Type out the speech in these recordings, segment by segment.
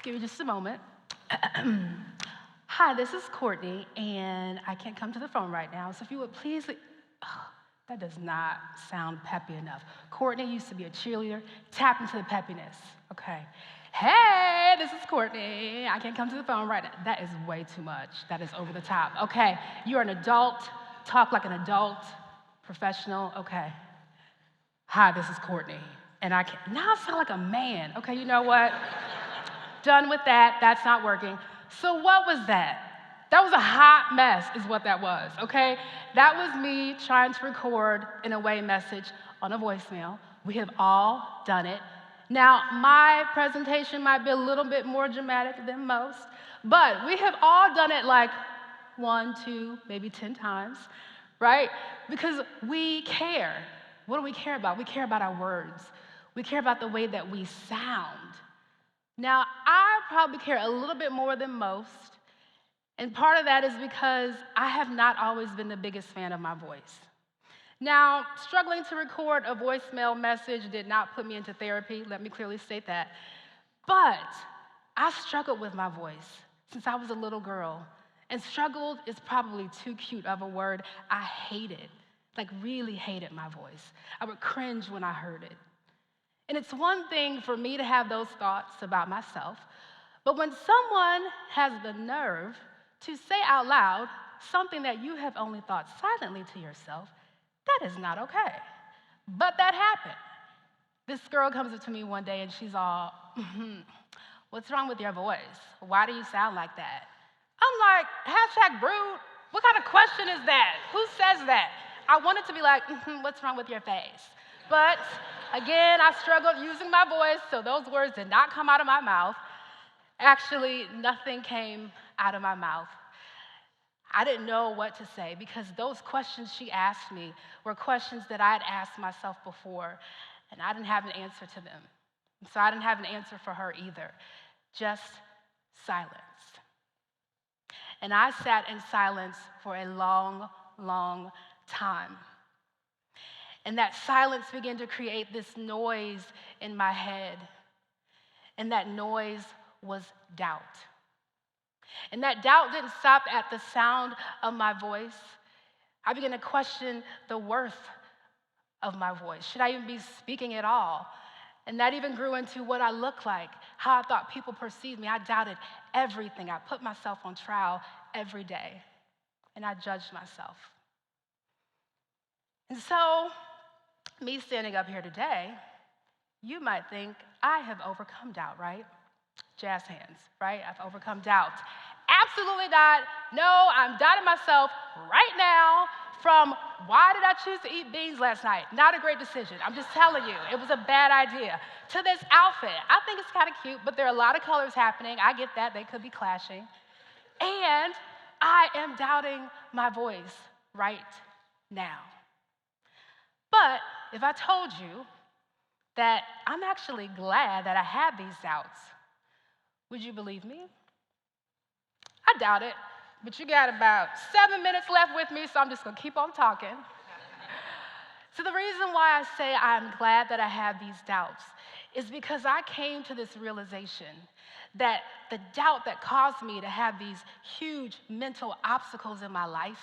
Give me just a moment. Hi, this is Courtney, and I can't come to the phone right now, so if you would please, that does not sound peppy enough. Courtney used to be a cheerleader. Tap into the peppiness, okay? Hey, this is Courtney. I can't come to the phone right now. That is way too much. That is over the top. Okay, you're an adult. Talk like an adult, professional. Okay. Hi, this is Courtney, and I can't. Now I sound like a man. Okay, you know what? Done with that. That's not working. So what was that? That was a hot mess is what that was, okay? That was me trying to record an away message on a voicemail. We have all done it. Now, my presentation might be a little bit more dramatic than most, but we have all done it like 1, 2, maybe 10 times, right? Because we care. What do we care about? We care about our words. We care about the way that we sound. Now, I probably care a little bit more than most, and part of that is because I have not always been the biggest fan of my voice. Now, struggling to record a voicemail message did not put me into therapy, let me clearly state that, but I struggled with my voice since I was a little girl, and struggled is probably too cute of a word. I hated, like really hated my voice. I would cringe when I heard it. And it's one thing for me to have those thoughts about myself, but when someone has the nerve to say out loud something that you have only thought silently to yourself, that is not okay. But that happened. This girl comes up to me one day and she's all, what's wrong with your voice? Why do you sound like that? I'm like, #rude. What kind of question is that? Who says that? I wanted to be like, what's wrong with your face? But again, I struggled using my voice, so those words did not come out of my mouth. Actually, nothing came out of my mouth. I didn't know what to say because those questions she asked me were questions that I had asked myself before, and I didn't have an answer to them. So I didn't have an answer for her either, just silence. And I sat in silence for a long, long time. And that silence began to create this noise in my head. And that noise was doubt. And that doubt didn't stop at the sound of my voice. I began to question the worth of my voice. Should I even be speaking at all? And that even grew into what I looked like, how I thought people perceived me. I doubted everything. I put myself on trial every day. And I judged myself. And so, me standing up here today, you might think I have overcome doubt, right? Jazz hands, right? I've overcome doubt. Absolutely not. No, I'm doubting myself right now from why did I choose to eat beans last night? Not a great decision. I'm just telling you, it was a bad idea. To this outfit, I think it's kind of cute, but there are a lot of colors happening. I get that. They could be clashing. And I am doubting my voice right now. But if I told you that I'm actually glad that I have these doubts, would you believe me? I doubt it, but you got about 7 minutes left with me, so I'm just gonna keep on talking. So the reason why I say I'm glad that I have these doubts is because I came to this realization that the doubt that caused me to have these huge mental obstacles in my life,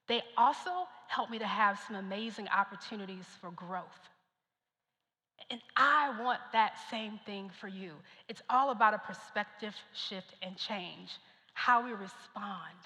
they also helped me to have some amazing opportunities for growth. And I want that same thing for you. It's all about a perspective shift and change, how we respond.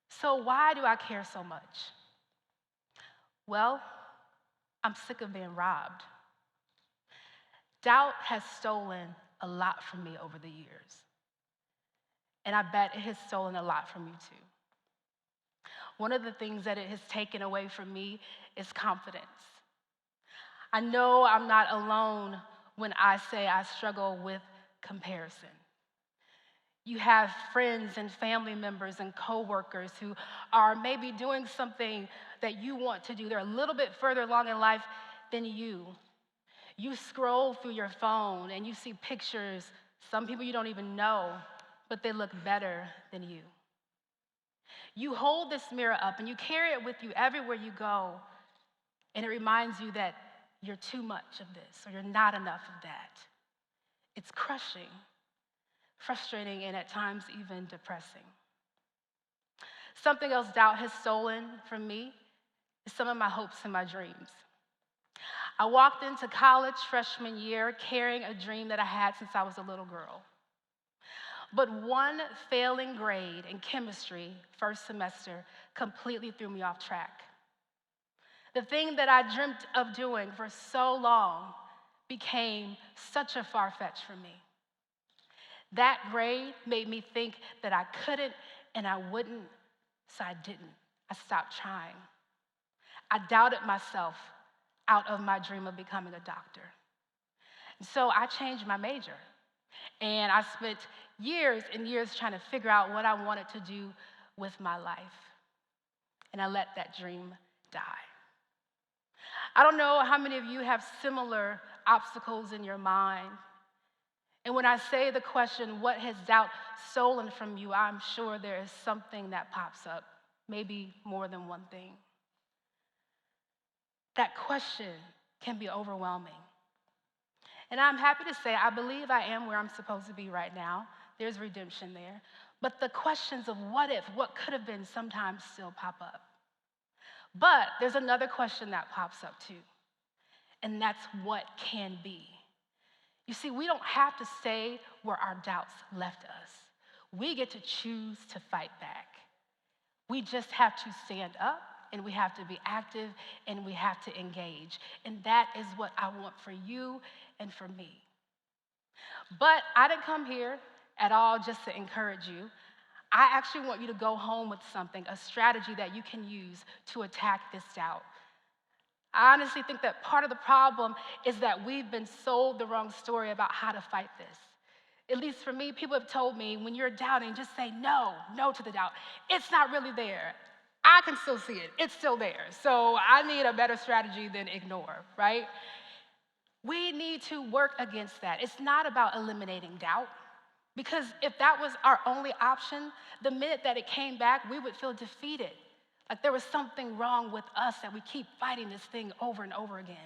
So why do I care so much? Well, I'm sick of being robbed. Doubt has stolen a lot from me over the years. And I bet it has stolen a lot from you too. One of the things that it has taken away from me is confidence. I know I'm not alone when I say I struggle with comparison. You have friends and family members and coworkers who are maybe doing something that you want to do. They're a little bit further along in life than you. You scroll through your phone and you see pictures, some people you don't even know, but they look better than you. You hold this mirror up and you carry it with you everywhere you go, and it reminds you that you're too much of this or you're not enough of that. It's crushing. frustrating, and at times even depressing. Something else doubt has stolen from me is some of my hopes and my dreams. I walked into college freshman year carrying a dream that I had since I was a little girl. But one failing grade in chemistry, first semester, completely threw me off track. The thing that I dreamt of doing for so long became such a far-fetch for me. That grade made me think that I couldn't and I wouldn't, so I didn't. I stopped trying. I doubted myself out of my dream of becoming a doctor. And so I changed my major. And I spent years and years trying to figure out what I wanted to do with my life. And I let that dream die. I don't know how many of you have similar obstacles in your mind. And when I say the question, what has doubt stolen from you, I'm sure there is something that pops up, maybe more than one thing. That question can be overwhelming. And I'm happy to say I believe I am where I'm supposed to be right now. There's redemption there. But the questions of what if, what could have been, sometimes still pop up. But there's another question that pops up too, and that's what can be. You see, we don't have to stay where our doubts left us. We get to choose to fight back. We just have to stand up, and we have to be active, and we have to engage. And that is what I want for you and for me. But I didn't come here at all just to encourage you. I actually want you to go home with something, a strategy that you can use to attack this doubt. I honestly think that part of the problem is that we've been sold the wrong story about how to fight this. At least for me, people have told me, when you're doubting, just say no to the doubt. It's not really there. I can still see it. It's still there. So I need a better strategy than ignore, right? We need to work against that. It's not about eliminating doubt, because if that was our only option, the minute that it came back, we would feel defeated. Like there was something wrong with us that we keep fighting this thing over and over again.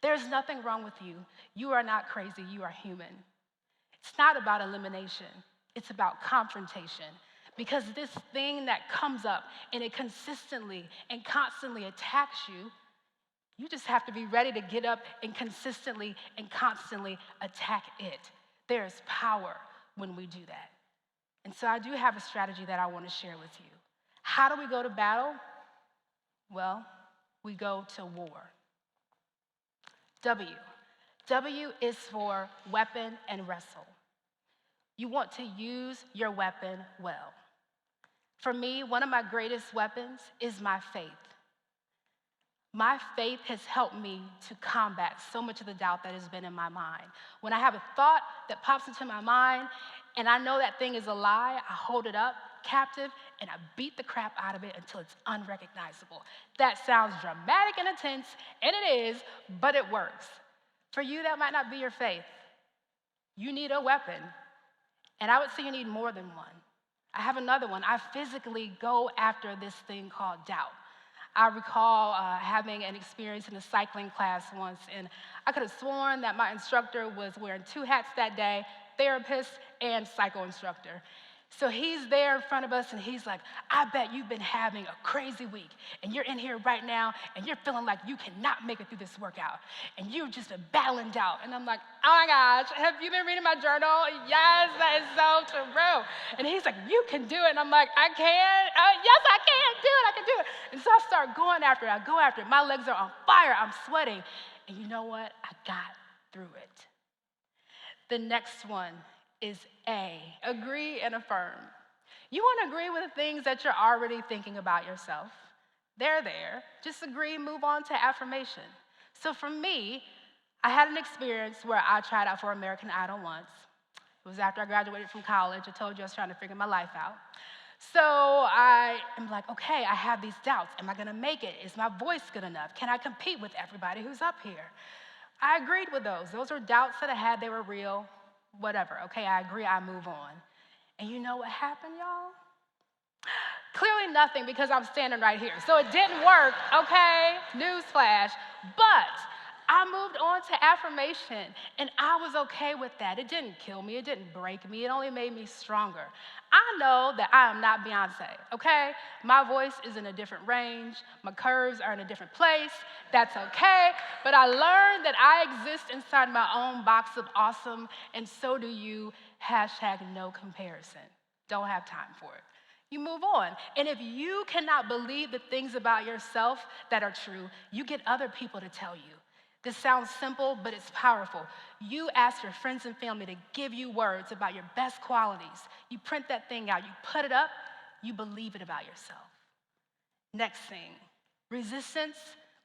There's nothing wrong with you. You are not crazy. You are human. It's not about elimination. It's about confrontation. Because this thing that comes up and it consistently and constantly attacks you, you just have to be ready to get up and consistently and constantly attack it. There's power when we do that. And so I do have a strategy that I want to share with you. How do we go to battle? Well, we go to war. W. W is for weapon and wrestle. You want to use your weapon well. For me, one of my greatest weapons is my faith. My faith has helped me to combat so much of the doubt that has been in my mind. When I have a thought that pops into my mind and I know that thing is a lie, I hold it up captive and I beat the crap out of it until it's unrecognizable. That sounds dramatic and intense, and it is, but it works. For you, that might not be your faith. You need a weapon, and I would say you need more than one. I have another one. I physically go after this thing called doubt. I recall having an experience in a cycling class once, and I could have sworn that my instructor was wearing two hats that day, therapist and psycho instructor. So he's there in front of us, and he's like, I bet you've been having a crazy week, and you're in here right now, and you're feeling like you cannot make it through this workout, and you're just battling doubt. And I'm like, oh my gosh, have you been reading my journal? Yes, that is so true. And he's like, you can do it. And I'm like, I can? Yes, I can do it. I can do it. And so I start going after it. I go after it. My legs are on fire. I'm sweating. And you know what? I got through it. The next one is A, agree and affirm. You want to agree with the things that you're already thinking about yourself. They're there. Just agree, move on to affirmation. So for me, I had an experience where I tried out for American Idol once. It was after I graduated from college. I told you I was trying to figure my life out. So I am like, okay, I have these doubts. Am I going to make it? Is my voice good enough? Can I compete with everybody who's up here? I agreed with those. Those were doubts that I had. They were real. Whatever, okay, I agree, I move on. And you know what happened, y'all? Clearly nothing, because I'm standing right here. So it didn't work, okay? Newsflash. But I moved on to affirmation, and I was okay with that. It didn't kill me. It didn't break me. It only made me stronger. I know that I am not Beyonce, okay? My voice is in a different range. My curves are in a different place. That's okay. But I learned that I exist inside my own box of awesome, and so do you. Hashtag no comparison. Don't have time for it. You move on. And if you cannot believe the things about yourself that are true, you get other people to tell you. This sounds simple, but it's powerful. You ask your friends and family to give you words about your best qualities. You print that thing out, you put it up, you believe it about yourself. Next thing, resistance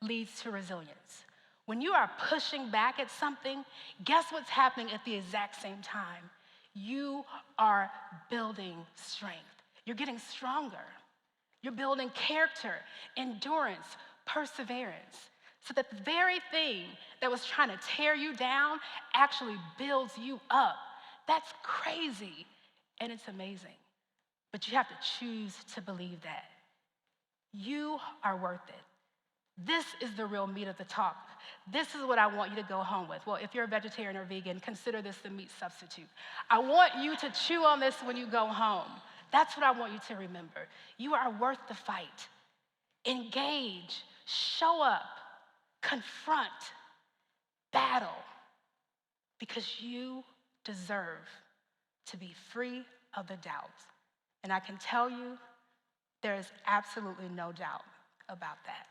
leads to resilience. When you are pushing back at something, guess what's happening at the exact same time? You are building strength. You're getting stronger. You're building character, endurance, perseverance. So that the very thing that was trying to tear you down actually builds you up. That's crazy, and it's amazing. But you have to choose to believe that. You are worth it. This is the real meat of the talk. This is what I want you to go home with. Well, if you're a vegetarian or vegan, consider this the meat substitute. I want you to chew on this when you go home. That's what I want you to remember. You are worth the fight. Engage, show up, confront, battle, because you deserve to be free of the doubt. And I can tell you, there is absolutely no doubt about that.